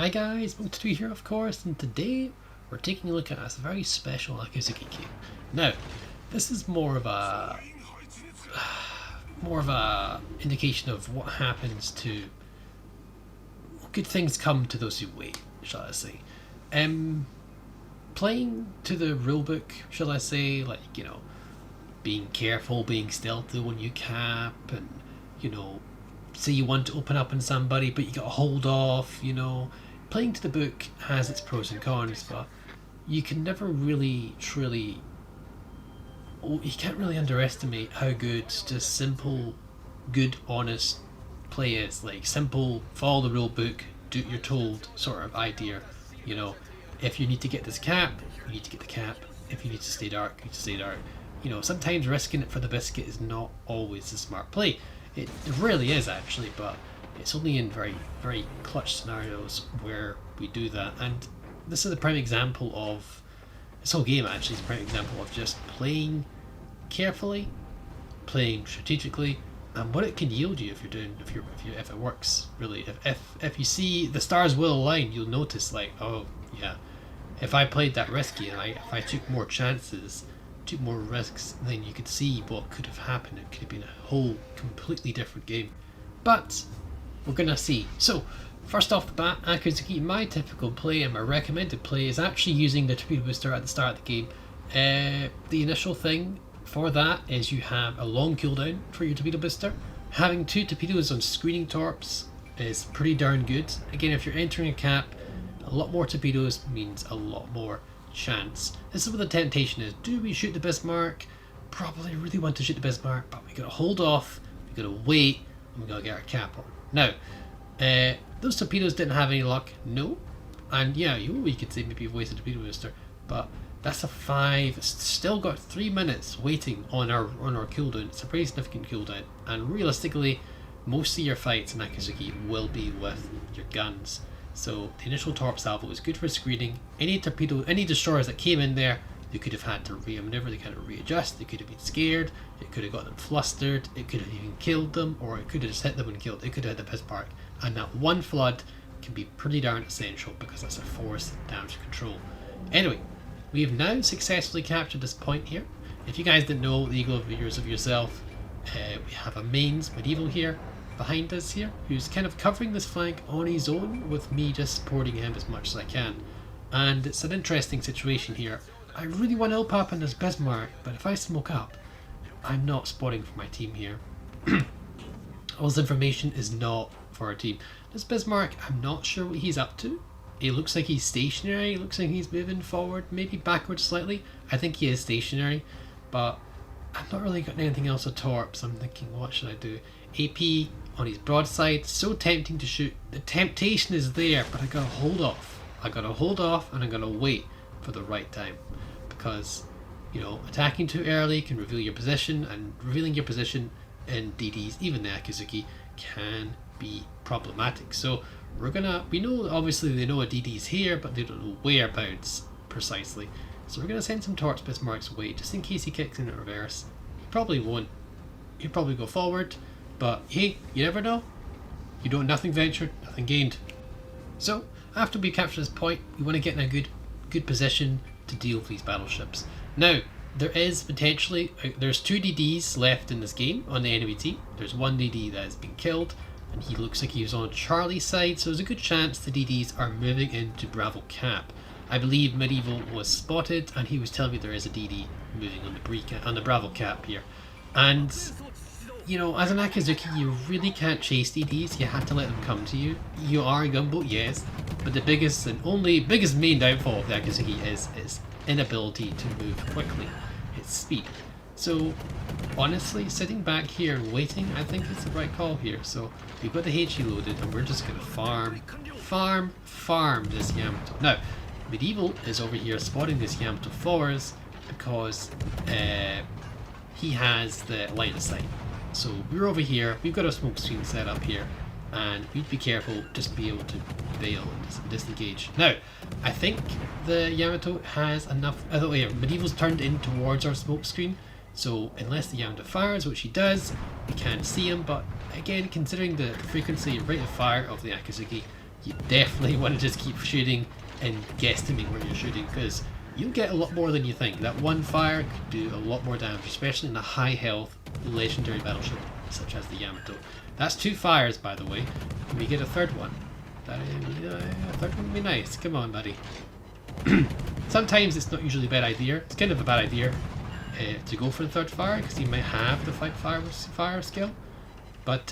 Hi guys, Mo2 here of course, and today we're taking a look at a very special Akizuki game. Now, this is more of a indication of what happens to good things come to those who wait, shall I say. Playing to the rulebook, shall I say, like, being careful, being stealthy when you cap, and say you want to open up on somebody but you gotta hold off, playing to the book has its pros and cons, but you can never really truly, you can't really underestimate how good just simple, good, honest play is. Like simple, follow the rule book, do what you're told sort of idea. If you need to get this cap, you need to get the cap. If you need to stay dark, you need to stay dark. Sometimes risking it for the biscuit is not always a smart play. It rarely is actually, but it's only in very, very clutch scenarios where we do that. And this is a prime example of, this whole game actually is a prime example of just playing carefully, playing strategically, and what it can yield you if it works really. If you see the stars will align, you'll notice like, oh yeah, if I played that risky and if I took more chances, took more risks, then you could see what could have happened. It could have been a whole completely different game. But we're gonna see. So first off the bat, Akizuki, my typical play and my recommended play is actually using the torpedo booster at the start of the game. The initial thing for that is you have a long cooldown for your torpedo booster. Having 2 torpedoes on screening torps is pretty darn good. Again, if you're entering a cap, a lot more torpedoes means a lot more chance. This is where the temptation is. Do we shoot the Bismarck? Probably really want to shoot the Bismarck, but we gotta hold off, we gotta wait, and we gotta get our cap on. Now, those torpedoes didn't have any luck, no. And yeah, you could say maybe you've wasted a torpedo booster, but that's a 5. It's still got 3 minutes waiting on our cooldown. It's a pretty significant cooldown, and realistically, most of your fights in Akizuki will be with your guns. So the initial torp salvo is good for screening. Any destroyers that came in there, you could have had to re-maneuver, they kind of readjust, they could have been scared, it could have got them flustered, it could have even killed them, or it could have just hit them and killed. It could have hit the Bismarck, and that one flood can be pretty darn essential because that's a force damage control. Anyway, we've now successfully captured this point here. If you guys didn't know, the eagle viewers of yourself, we have a mains medieval here behind us here, who's kind of covering this flank on his own with me just supporting him as much as I can. And it's an interesting situation here. I really want to pop in this Bismarck, but if I smoke up, I'm not spotting for my team here. All this information is not for our team. This Bismarck, I'm not sure what he's up to. It looks like he's stationary, it looks like he's moving forward, maybe backwards slightly. I think he is stationary, but I've not really got anything else at torp, so I'm thinking, what should I do? AP on his broadside, so tempting to shoot. The temptation is there, but I gotta hold off. And I gotta wait for the right time. Because, attacking too early can reveal your position, and revealing your position in DDs, even the Akizuki, can be problematic. So we know obviously they know a DD's here, but they don't know whereabouts precisely. So we're gonna send some torps Bismarck's way, just in case he kicks in reverse. He probably won't. He'll probably go forward. But hey, you never know. Nothing ventured, nothing gained. So after we capture this point, we want to get in a good position to deal with these battleships. Now, there is potentially, there's 2 DDs left in this game on the enemy team. There's 1 DD that has been killed, and he looks like he was on Charlie's side, so there's a good chance the DDs are moving into Bravo Cap. I believe Medieval was spotted, and he was telling me there is a DD moving on the Bravo Cap here. And as an Akizuki, you really can't chase DDs, you have to let them come to you. You are a gunboat, yes, but the biggest main downfall of the Akizuki is its inability to move quickly, its speed. So honestly, sitting back here and waiting, I think is the right call here. So we've got the HE loaded, and we're just going to farm this Yamato. Now, Medieval is over here spotting this Yamato for us because he has the line of sight. So we're over here, we've got a smoke screen set up here, and we'd be careful, just be able to bail and disengage. Now, I think the Yamato has enough, Medieval's turned in towards our smoke screen, so unless the Yamato fires, which he does, we can't see him, but again, considering the frequency and rate of fire of the Akizuki, you definitely want to just keep shooting and guesstimating where you're shooting, because you'll get a lot more than you think. That one fire could do a lot more damage, especially in a high health legendary battleship such as the Yamato. That's 2 fires, by the way. Can we get a third one? A third one would be nice. Come on, buddy. Sometimes it's not usually a bad idea. It's kind of a bad idea to go for the third fire, because you might have the fire skill. But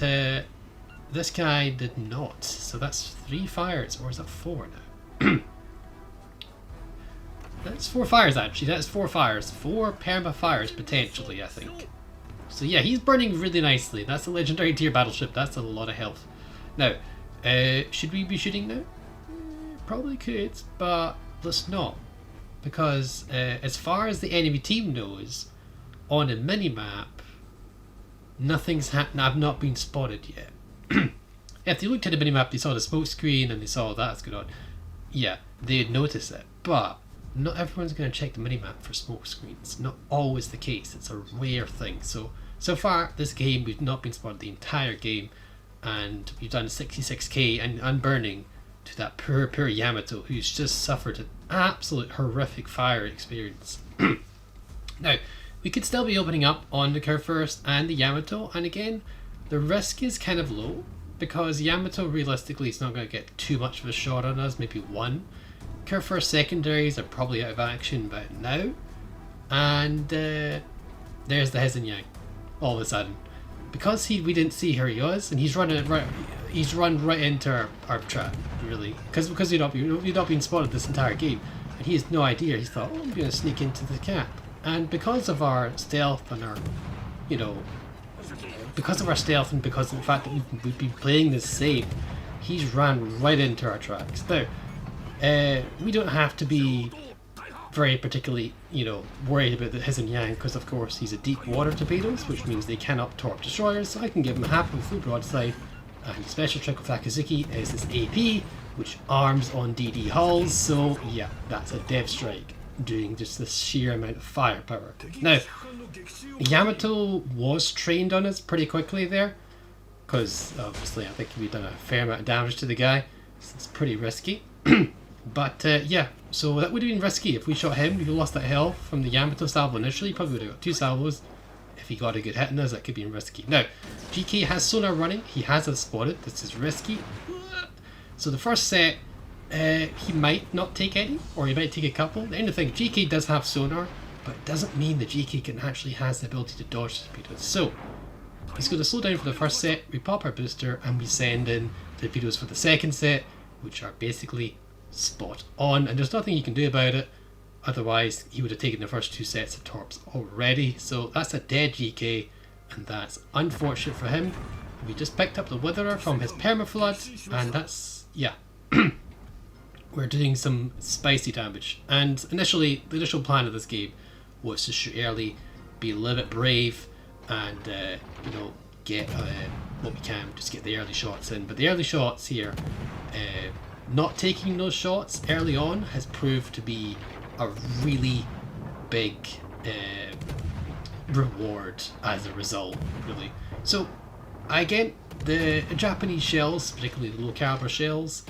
this guy did not. So that's 3 fires, or is that 4 now? That's 4 fires actually. That's 4 fires. 4 perma fires potentially, I think. So yeah, he's burning really nicely. That's a legendary tier battleship. That's a lot of health. Now, should we be shooting now? Probably could, but let's not. Because as far as the enemy team knows, on a minimap, nothing's happened. I've not been spotted yet. If they looked at the minimap, they saw the smoke screen and they saw that's going on. Yeah, they'd notice it. But not everyone's going to check the minimap for smoke screens. Not always the case. It's a rare thing. So far, this game, we've not been spotted the entire game. And we've done 66k and burning to that poor Yamato, who's just suffered an absolute horrific fire experience. Now, we could still be opening up on the Curve First and the Yamato, and again, the risk is kind of low, because Yamato realistically is not going to get too much of a shot on us, maybe 1. Curve First secondaries are probably out of action by now, and there's the Hezen Yang, all of a sudden. Because we didn't see where he was, and he's run right into our trap, really. Because we'd not been spotted this entire game, and he has no idea. He thought, oh, I'm going to sneak into the cap. And because of our stealth and our, because of our stealth and because of the fact that we've been playing this safe, he's ran right into our tracks. Now, we don't have to be very particularly, worried about the Hezen Yang, because of course he's a deep water torpedoes, which means they cannot torp destroyers, so I can give him a half of a full broadside. And the special trick with Akizuki is this AP, which arms on DD hulls, so yeah, that's a dev strike, doing just this sheer amount of firepower. Now, Yamato was trained on us pretty quickly there, because obviously I think we've done a fair amount of damage to the guy, so it's pretty risky. But yeah, so that would have been risky. If we shot him, we lost that health from the Yamato salvo initially. Probably would have got 2 salvos. If he got a good hit on us, that could be risky. Now, GK has sonar running. He has us spotted. This is risky. So the first set, he might not take any, or he might take a couple. The only thing, GK does have sonar, but it doesn't mean that GK has the ability to dodge torpedoes. So he's going to slow down for the first set. We pop our booster and we send in torpedoes for the second set, which are basically spot on, and there's nothing you can do about it. Otherwise, he would have taken the first 2 sets of torps already. So that's a dead GK, and that's unfortunate for him. We just picked up the Witherer from his permaflood, and that's, yeah. We're doing some spicy damage. And initially, the initial plan of this game was to shoot early, be a little bit brave, and get what we can, just get the early shots in. But the early shots here, not taking those shots early on has proved to be a really big reward as a result, really. So again, the Japanese shells, particularly the low caliber shells,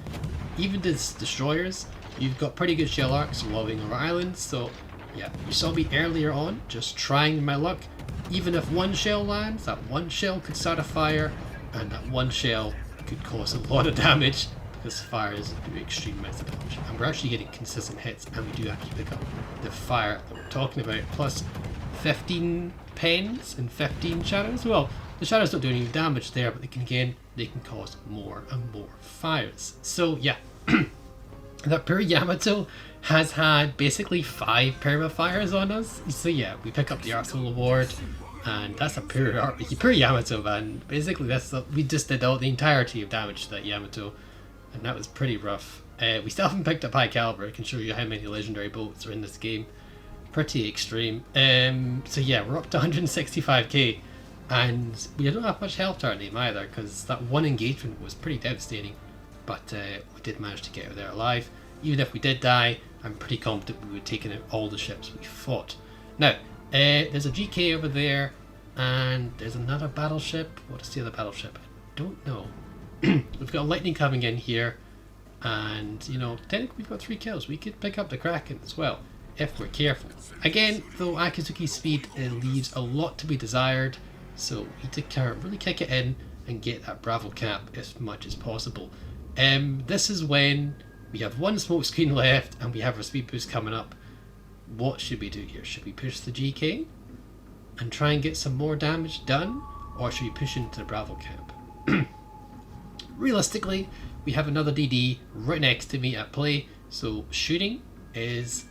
even the destroyers, you've got pretty good shell arcs lobbing over islands. So yeah, you saw me earlier on just trying my luck. Even if 1 shell lands, that 1 shell could start a fire, and that 1 shell could cause a lot of damage, because fires do extreme amounts of damage. And we're actually getting consistent hits, and we do actually pick up the fire that we're talking about, plus 15 pens and 15 shadows. Well, the shadows don't do any damage there, but they can cause more and more fires. So yeah, that poor Yamato has had basically 5 perma fires on us. So yeah, we pick up the Arsenal Award, and that's a pure Yamato, man. Basically, we just did the entirety of damage to that Yamato, and that was pretty rough. We still haven't picked up high caliber. I can show you how many legendary boats are in this game. Pretty extreme. So yeah, we're up to 165k, and we don't have much health to our name either, because that 1 engagement was pretty devastating. But we did manage to get out of there alive. Even if we did die, I'm pretty confident we would have taken out all the ships we fought. Now, there's a GK over there, and there's another battleship. What is the other battleship? I don't know. We've got lightning coming in here, And, you know, technically we've got 3 kills. We could pick up the Kraken as well, if we're careful. Again, though, Akizuki's speed leaves a lot to be desired, so we need to really kick it in and get that Bravo cap as much as possible. This is when we have 1 smoke screen left and we have our speed boost coming up. What should we do here? Should we push the GK and try and get some more damage done, or should we push into the Bravo cap? Realistically, we have another DD right next to me at play, so shooting is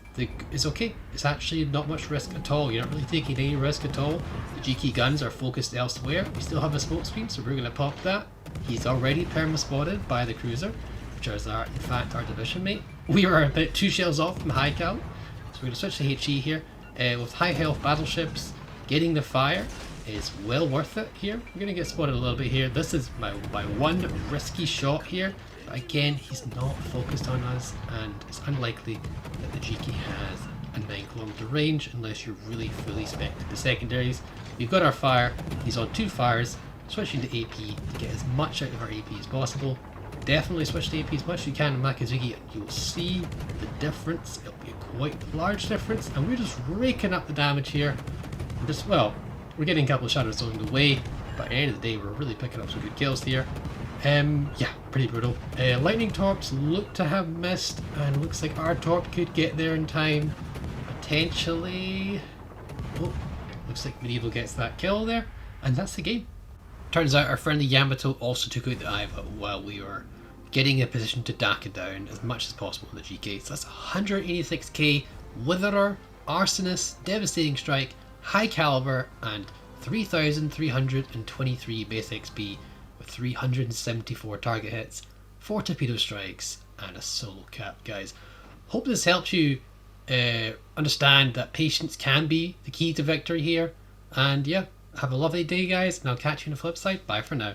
okay. It's actually not much risk at all. You're not really taking any risk at all. The GK guns are focused elsewhere. We still have a smoke screen, so we're going to pop that. He's already perma-spotted by the cruiser, which is in fact our division mate. We are about 2 shells off from high cal, so we're going to switch to HE here. With high health battleships, getting the fire is well worth it here. We're going to get spotted a little bit here. This is my one risky shot here. But again, he's not focused on us, and it's unlikely that the GK has a 9km range unless you're really fully spec'd the secondaries. We've got our fire. He's on 2 fires. Switching to AP to get as much out of our AP as possible. Definitely switch to AP as much as you can in Akizuki, and you'll see the difference. It'll be a quite large difference, and we're just raking up the damage here. We're getting a couple of shadows along the way, but at the end of the day, we're really picking up some good kills here. Yeah, pretty brutal. Lightning torps look to have missed, and looks like our torp could get there in time. Potentially. Oh, looks like Medieval gets that kill there, and that's the game. Turns out our friendly Yamato also took out the Iva while we were getting in a position to dack it down as much as possible in the GK. So that's 186k Witherer, Arsonist, Devastating Strike, High Caliber, and 3,323 base XP with 374 target hits, 4 torpedo strikes, and a solo cap, guys. Hope this helps you understand that patience can be the key to victory here. And yeah, have a lovely day, guys, and I'll catch you on the flip side. Bye for now.